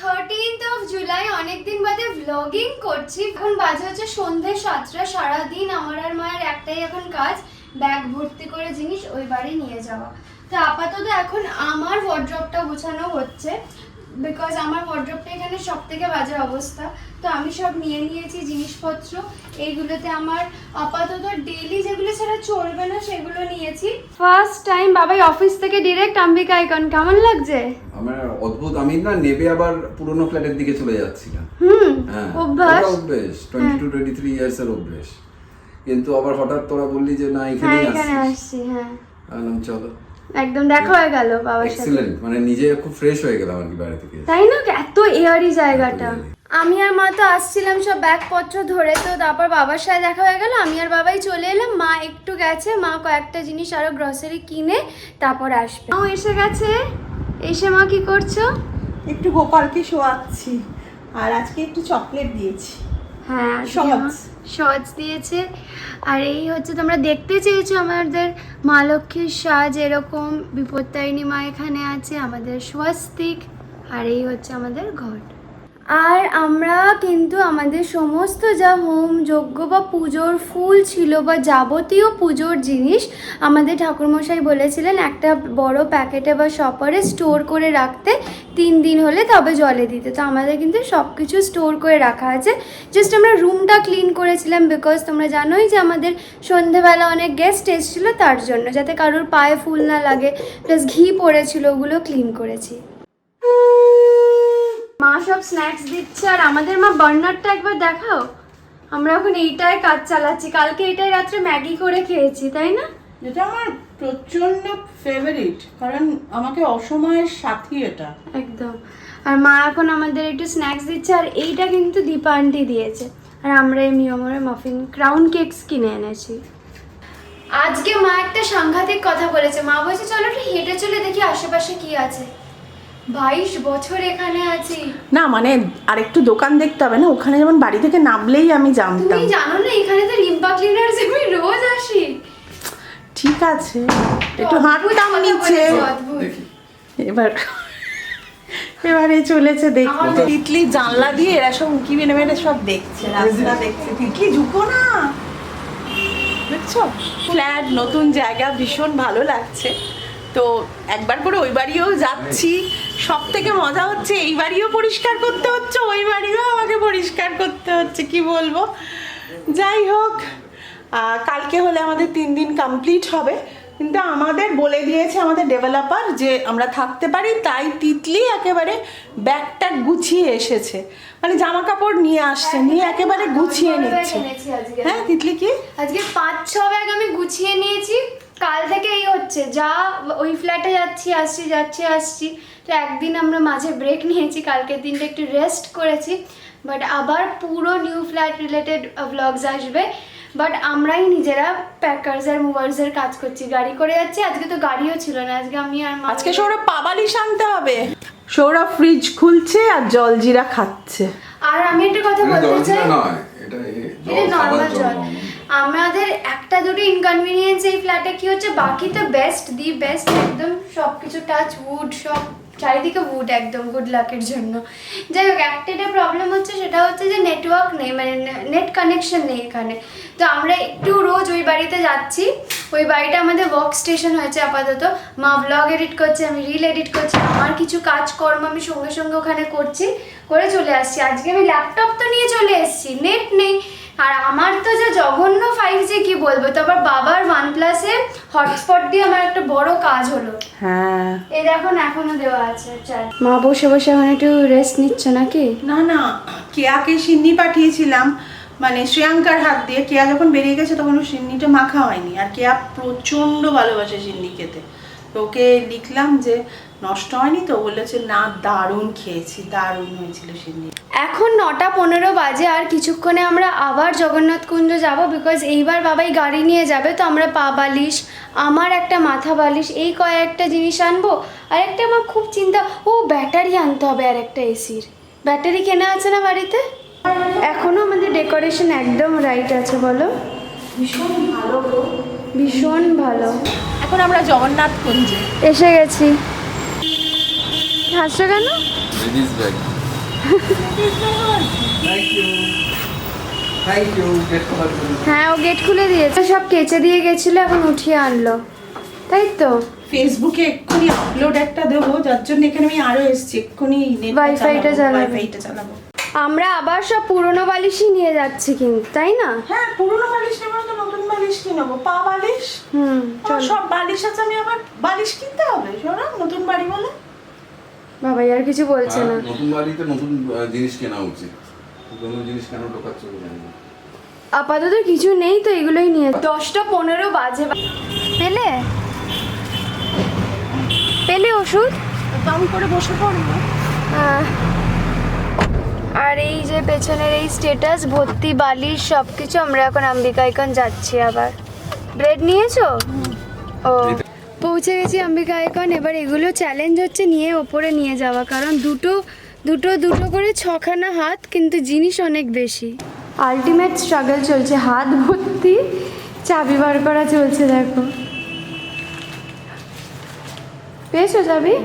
13th July অনেকদিন বাদে vlogging করছি। এখন বাজে হচ্ছে সন্ধ্যে 7টা। সারাদিন আমার আর মায়ের একটাই এখন কাজ, ব্যাগ ভর্তি করে জিনিস ওই বাড়ি নিয়ে যাওয়া। তো আপাতত এখন আমার ওয়ার্ড্রপটা গোছানো হচ্ছে, বিকজ আমার ওয়ার্ড্রপটা এখানে সব থেকে বাজে অবস্থা। তো আমি সব নিয়ে নিয়েছি জিনিসপত্র। এইগুলোতে আমার আপাতত ডেইলি যেগুলো ছাড়া চলবে না সেগুলো নিয়েছি। ফার্স্ট টাইম বাবাই অফিস থেকে ডিরেক্ট অম্বিকা আইকন। কেমন লাগছে? আমার অদ্ভুত, আমি না নেবে আবার পুরনো ফ্ল্যাটের দিকে চলে যাচ্ছিলাম। অভ্যাস 22-23 ইয়ার্স এর অভ্যাস, কিন্তু আবার হঠাৎ তোরা বললি যে না এখানে আসছি। হ্যাঁ আনলাম, চলো একদম দেখা হয়ে গেল বাবার সাথে। এক্সিলেন্ট, মানে নিজে খুব ফ্রেশ হয়ে গেলাম আর কি বাইরে থেকে, তাই না? এত এয়ারি জায়গাটা। আমি আর মা তো আসছিলাম সব ব্যাগপত্র ধরে, তো তারপর বাবার সাথে দেখা হয়ে গেল। আমি আর বাবাই চলে এলাম, মা একটু গেছে, মা কয়েকটা জিনিস আরো গ্রসারি কিনে তারপর আসবে। ও এসে গেছে। এসে মা কি করছো? একটু গোপালকে শোয়াচ্ছি, আর আজকে একটু চকলেট দিয়েছি। হ্যাঁ সজ দিয়েছে। আর এই হচ্ছে, তোমরা দেখতে চেয়েছো আমাদের মা লক্ষ্মীর সাজ, এরকম বিপত্তারিণী মা এখানে আছে, আমাদের স্বস্তিক, আর এই হচ্ছে আমাদের ঘট। আর আমরা কিন্তু আমাদের সমস্ত যা হোম যজ্ঞ বা পুজোর ফুল ছিল বা যাবতীয় পুজোর জিনিস আমাদের ঠাকুরমশাই বলেছিলেন একটা বড় প্যাকেটে বা শপারে স্টোর করে রাখতে, 3 দিন হলে তবে জলে দিতে। তো আমাদের কিন্তু সব কিছু স্টোর করে রাখা আছে। জাস্ট আমরা রুমটা ক্লিন করেছিলাম, বিকজ তোমরা জানোই যে আমাদের সন্ধেবেলা অনেক গেস্ট এসেছিলো, তার জন্য যাতে কারোর পায়ে ফুল না লাগে, প্লাস ঘি পড়েছিল, ওগুলো ক্লিন করেছি। মা সব স্ন্যাক্স দিচ্ছে, আর আমাদের মা বার্নারটা একবার দেখাও। আমরা এখন এইটাই কাজ চালাচ্ছি, কালকে এটাই রাত্রে ম্যাগি করে খেয়েছি, তাই না? এটা আমার প্রচন্ড ফেভারিট, কারণ আমাকে অসময়ের সাথী এটা একদম। আর মা এখন আমাদের একটু স্ন্যাক্স দিচ্ছে, আর এইটা কিন্তু দীপা আন্টি দিয়েছে। আর আমরা এই মিয়মরে মাফিন ক্রাউন কেকস কিনে এনেছি। আজকে মা একটা সাংঘাতিক কথা বলেছে। মা বলছে চলো একটু হেঁটে চলে দেখি আশেপাশে কি আছে। 22 বছর এখানে আছি না, মানে আরেকটু দোকান দেখতে হবে না? ওখানে যেমন বাড়ি থেকে নামলেই আমি জানতাম। তুমি জানো না এখানে তো রিম্পা ক্লিনার্স আমি রোজ আসি। ঠিক আছে, একটু হাঁটতাম নিচে। এবারে চলেছে দেখতে। তিতলি জানলা দিয়ে এরা সব উঁকি মেরে মেরে সব দেখছে, রাস্তা দেখছে। তিতলি ঝুঁকো না, দেখছো? ফ্ল্যাট, নতুন জায়গা, ভীষণ ভালো লাগছে। তো একবার করে ওই বাড়িও যাচ্ছি। সব থেকে মজা হচ্ছে এই বাড়িও পরিষ্কার করতে হচ্ছে, ওই বাড়িও আমাকে পরিষ্কার করতে হচ্ছে, কি বলবো। যাই হোক, কালকে হলে আমাদের 3 দিন কমপ্লিট হবে। কিন্তু আমাদের বলে দিয়েছে আমাদের ডেভেলপার যে আমরা থাকতে পারি, তাই তিতলি একেবারে ব্যাগটা গুছিয়ে এসেছে, মানে জামা কাপড় নিয়ে আসছে, নিয়ে একেবারে গুছিয়ে নিচ্ছে। হ্যাঁ তিতলি, কি আজকে 5-6 ব্যাগ আমি গুছিয়ে নিয়েছি। কাল থেকে এই হচ্ছে, যা ওই ফ্ল্যাটে যাচ্ছি আসছি। তো একদিন আমরা মাঝে ব্রেক নিয়েছি, কালকের দিনটা একটু রেস্ট করেছি। বাট আবার পুরো নিউ ফ্ল্যাট রিলেটেড ব্লগস আসবে। বাট আমরাই নিজেরা প্যাকার্স আর মুভার্সের কাজ করছি, গাড়ি করে যাচ্ছি। আজকে তো গাড়িও ছিল না, আজকে আমি আর মা। আজকে সৌরভ পাবালিশ আনতে হবে। সৌরভ ফ্রিজ খুলছে আর জলজিরা খাচ্ছে। আর আমি একটা কথা বলতে চাই, এটা নর্মাল জল। আমাদের একটা দুটো ইনকনভিনিয়েন্স এই ফ্ল্যাটে কি হচ্ছে, বাকি তো বেস্ট, দি বেস্ট একদম। সবকিছু টাচ উড, সব চারিদিকে উড, একদম গুড লাকের জন্য। যাই হোক, একটা প্রবলেম হচ্ছে, সেটা হচ্ছে যে নেটওয়ার্ক নেই, মানে নেট কানেকশন নেই এখানে। তো আমরা একটু রোজ ওই বাড়িতে যাচ্ছি। ওই বাড়িটা আমাদের ওয়ার্ক স্টেশন হয়েছে আপাতত। মা ব্লগ এডিট করছে, আমি রিল এডিট করছি, আমার কিছু কাজকর্ম আমি সঙ্গে সঙ্গে ওখানে করছি, করে চলে আসছি। আজকে আমি ল্যাপটপ তো নিয়ে চলে এসেছি, নেট নেই। আর আমার তো যে জঘন্য 5G কি বলবো। তো আবার বাবার OnePlus এ হটস্পট দিয়ে আমার একটা বড় কাজ হলো। হ্যাঁ, এই দেখো এখনো দেওয়া আছে। মা বসে বসে এখন একটু রেস্ট নিচ্ছ নাকি? না না, কেয়াকে সিন্নি পাঠিয়েছিলাম, মানে শ্রেয়াঙ্কার হাত দিয়ে। কেয়া যখন বেরিয়ে গেছে তখন সিন্নিটা মাখা হয়নি, আর কেয়া প্রচন্ড ভালোবাসে সিন্নি খেতে। তো ওকে লিখলাম যে নষ্ট হয়নি তো, বলেছে না দারুণ খেয়েছি, দারুণ হয়েছিল সিন্নি। এখন 9:15 বাজে, আর কিছুক্ষণে আমরা আবার জগন্নাথ কুঞ্জ যাব, বিকজ এইবার বাবাই গাড়ি নিয়ে যাবে। তো আমরা পা বালিশ, আমার একটা মাথা বালিশ, এই কয়েকটা জিনিস আনবো। আর একটা আমার খুব চিন্তা, ব্যাটারি আনতে হবে, আর একটা এসির ব্যাটারি কেনা আছে না বাড়িতে। এখনো আমাদের ডেকোরেশন একদম রাইট আছে, বলো? ভীষণ ভালো, ভীষণ ভালো। এখন আমরা জগন্নাথ কুঞ্জে এসে গেছি। হাসছো কেন? Ladies bag. Thank you get করার জন্য। হ্যাঁ, ও গেট খুলে দিয়েছে, সব কেচে দিয়ে গেছিল, এখন উঠিয়ে আনলো, তাই তো? ফেসবুকে এক্ষুনি আপলোড একটা দেবো, যার জন্য এখানে আমি আরো এসেছি, এক্ষুনি ওয়াইফাইটা ওয়াইফাইটা চালাবো। আমরা আবার সব পুরনো বালিশই নিয়ে যাচ্ছি কিন্তু, তাই না? হ্যাঁ, পুরোনো বালিশ নেবো তো নতুন বালিশ কি নেবো? পা বালিশ। চল। সব বালিশ আছে, আমি আবার বালিশ কিনতে হবে শোনো, নতুন বাড়ি বলে। বাবা আর কিছু বলছে না। নতুন বাড়িতে নতুন জিনিস কেনা উচিত, পুরনো জিনিস কেন ঢোকাচ্ছ জানি না। আপাতত কিছু নেই তো, এগুলোই নিয়ে 10:15 বাজে। পেলে পেলে ওষুধ দাম করে বসে পড়বো। আর এই যে পেছনের এই স্টেটাস ভর্তি বালিশ সব কিছু। আমরা এখন অম্বিকা আইকন যাচ্ছি আবার। ব্রেড নিয়েছো? ও, পৌঁছে গেছি অম্বিকা আইকন। এবার এগুলো চ্যালেঞ্জ হচ্ছে নিয়ে ওপরে নিয়ে যাওয়া, কারণ দুটো করে 6খানা হাত, কিন্তু জিনিস অনেক বেশি। আলটিমেট স্ট্রাগল চলছে, হাত ভর্তি চাবি বার করা চলছে। দেখো, পেয়েছো চাবি?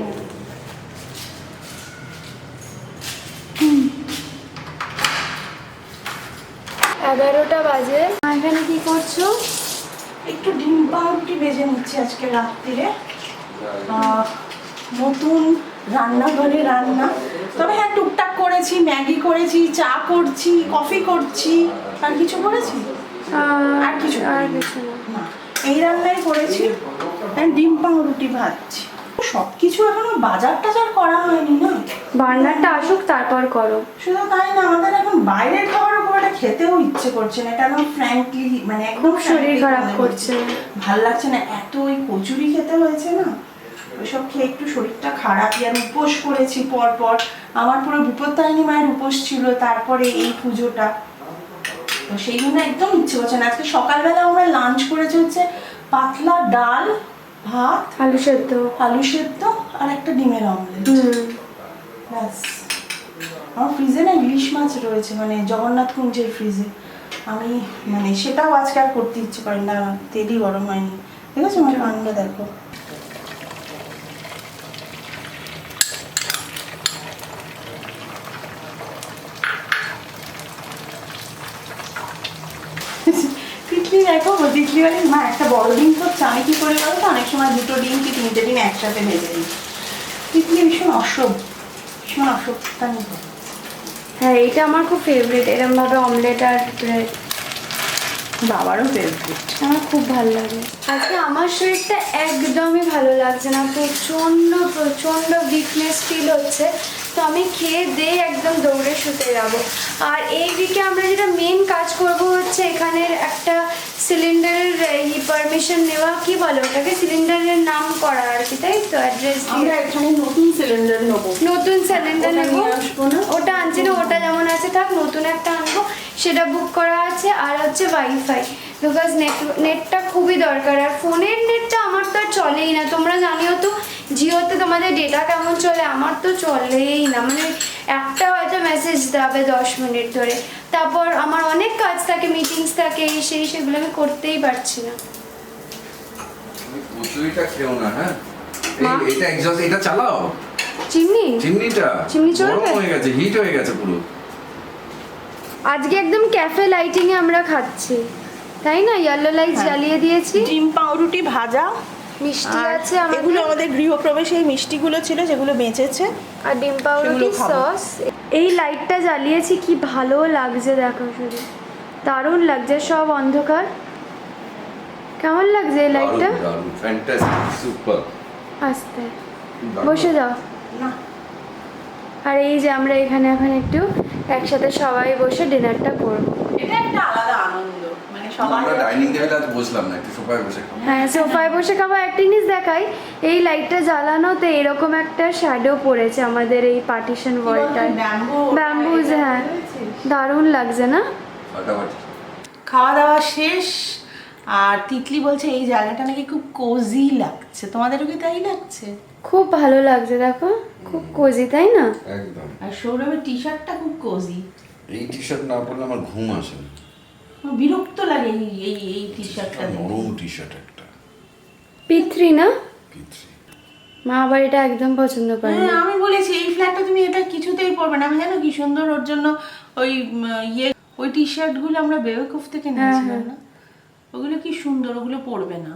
11টা বাজে। এখানে কি করছো? একটু ডিম পাউরুটি ভেজে নিচ্ছি আজকে রাত্রিরে। নতুন রান্নাঘরে রান্না, তবে হ্যাঁ টুকটাক করেছি, ম্যাগি করেছি, চা করছি, কফি করছি। আর কিছু করেছি? আর কিছু না। না, এই রান্নাই করেছি। ডিম পাউরুটি ভাজছি। সব কিছু এখনো বাজার টাজার করা হয়নি না, বার্নারটা আসুক তারপর করো। শুধু তাই না, আমাদের এখন বাইরের খাবারও খুব একটা খেতেও ইচ্ছে করছে না, কারণ ফ্র্যাঙ্কলি মানে একদম শরীর খারাপ করছে, ভাল লাগছে না। এত ওই কচুরি খেতে হয়েছে না, ওইসব খেয়ে একটু শরীরটা খারাপই। আমি উপোস করেছি পর আমার পুরো বিপত্তারিণী মায়ের উপোস ছিল, তারপরে এই পুজোটা, তো সেই জন্য একদম ইচ্ছে করছে না। আজকে সকালবেলা আমরা লাঞ্চ করেছি হচ্ছে পাতলা ডাল, ভাত, আলু সেদ্ধ আর একটা ডিমের অমলেট। ব্যাস। আমার ফ্রিজে না ইলিশ মাছ রয়েছে, মানে জগন্নাথ কুঞ্জের ফ্রিজে। আমি মানে সেটাও আজকে আর করতে ইচ্ছে করি না, তেলই গরম হয়নি। ঠিক আছে, আমার কাণ্ড দেখো। তিতলি দেখো, তিতলি বলে মা একটা বড় ডিম করছে। আমি কি করে বলো তো, অনেক সময় 2টো ডিম কি 3টে ডিম একসাথে ভেজে দিই। তিতলি ভীষণ অসভ্যতা। হ্যাঁ, এইটা আমার খুব ফেভারিট, এরকম ভাবে অমলেট আর ব্রেড। বাবারও ফেভারিট, আমার খুব ভালো লাগে। আজকে আমার শরীরটা একদমই ভালো লাগছে না, প্রচণ্ড উইকনেস ফিল হচ্ছে। তো আমি খেয়ে দিয়ে একদম দৌড়ে শুতে যাবো। আর এই উইকে আমরা যেটা মেন কাজ করব হচ্ছে এখানের একটা সিলিন্ডারের পারমিশন নেওয়া, কি বলো ওটাকে, সিলিন্ডারের নাম করা আর কি, তাই তো? অ্যাড্রেস আমরা এখানে নতুন সিলিন্ডার নেবো। ওটা আনছি না, ওটা যেমন আছে থাক, নতুন একটা আনবো, সেটা বুক করা আছে। আর হচ্ছে ওয়াইফাই, বিকজ নেটটা খুবই দরকার। আর ফোনের নেটটা আমার তো আর চলেই না, তোমরা জানিও তো জিওতে তোমাদের ডেটা কেমন চলে, আমার তো চলেই না। মানে একটা হয়তো মেসেজ দেবে 10 মিনিট ধরে, তারপর আমার অনেক কাজ থাকে, মিটিংস থাকে, সেগুলো আমি করতেই পারছি না। কচুরিটা খেও না, হ্যাঁ? এটা এক্সস্ট, এটা চালাও। চিমনি চলবে? গরম হয়ে গেছে, হিট হয়ে গেছে পুরো। আজকে একদম ক্যাফে লাইটিং এ আমরা খাচ্ছি, তাই না? ইয়েলো লাইট জ্বালিয়ে দিয়েছি। ডিম পাউরুটি ভাজা, মিষ্টি আছে এগুলো আমাদের গৃহপ্রবেশে এই মিষ্টিগুলো ছিল যেগুলো বেঁচেছে, আর ডিম পাউরুটি সস। এই লাইটটা জ্বালিয়েছি, কি ভালো লাগছে দেখো, শুধু দারুণ লাগছে। সব অন্ধকার, কেমন লাগছে এই লাইটটা? Fantastic, super. আস্তে বসে যাও। আর এই যে আমরা এখানে এখন একটু একসাথে সবাই বসে ডিনারটা করবো। এটা একটা আলাদা আনন্দ, মানে সবাই আমরা ডাইনিং টেবিলে আজ বসলাম না, একটু সোফায় বসে খাবো। হ্যাঁ, সোফায় বসে খাবো। একটা জিনিস দেখাই, এই লাইটটা জ্বালানোতে এরকম একটা শ্যাডো পড়েছে আমাদের এই পার্টিশন ওয়ালটায়, ব্যাম্বুজ। হ্যাঁ, দারুণ লাগছে না? খাওয়া দাওয়া শেষ, আর তিতলি বলছে এই জায়গাটা নাকি খুব কোজি লাগছে। তোমাদেরও কি তাই লাগছে? খুব ভালো লাগছে, দেখো খুব কোজি, তাই না? একদম। আর সৌরভের টি শার্টটা খুব কোজি। এই টি শার্ট না পরলে আমার ঘুম আসে না, বিরক্ত লাগে এই টি শার্টটা। নরম টি শার্ট একটা, পিত্রি না? পিত্রি। মা আবার এটা একদম পছন্দ করে না। আমি বলেছি এই ফ্ল্যাটটা তুমি এটা কিছুতেই পরবে না। আমি জানো কি সুন্দর ওর জন্য ওই ওই টি শার্ট গুলো আমরা বেওকুফ থেকে নিয়েছিলাম না, ওগুলো কি সুন্দর, ওগুলো পরবে না।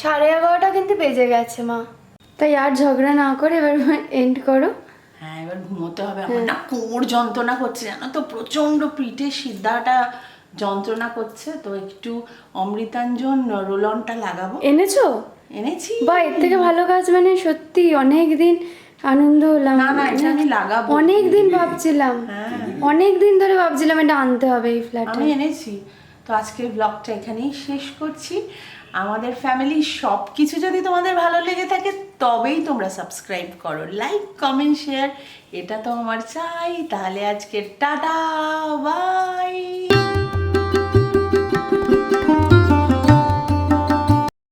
11:30 কিন্তু বেজে গেছে মা, তাই আর ঝগড়া না করে এবার এন্ড করো। হ্যাঁ এবার ঘুমোতে হবে। আমার না কোমর যন্ত্রণা করছে জানো তো, প্রচন্ড পিঠে সিদ্ধাটা যন্ত্রণা করছে, তো একটু অমৃতাঞ্জন রোলনটা লাগাবো। এনেছো? এনেছি। বা এর থেকে ভালো কাজ, মানে সত্যি অনেক দিন আনন্দ হলাম। না না এটা আমি লাগাবো, অনেক দিন ভাবছিলাম, অনেক দিন ধরে ভাবছিলাম এটা আনতে হবে এই ফ্ল্যাটে। আমি এনেছি। তো আজকের ব্লগটা এখানেই শেষ করছি। আমাদের ফ্যামিলির সব কিছু যদি তোমাদের ভালো লেগে থাকে তবেই তোমরা সাবস্ক্রাইব করো, লাইক কমেন্ট শেয়ার, এটা তো আমার চাই। তাহলে আজকের টাটা বাই।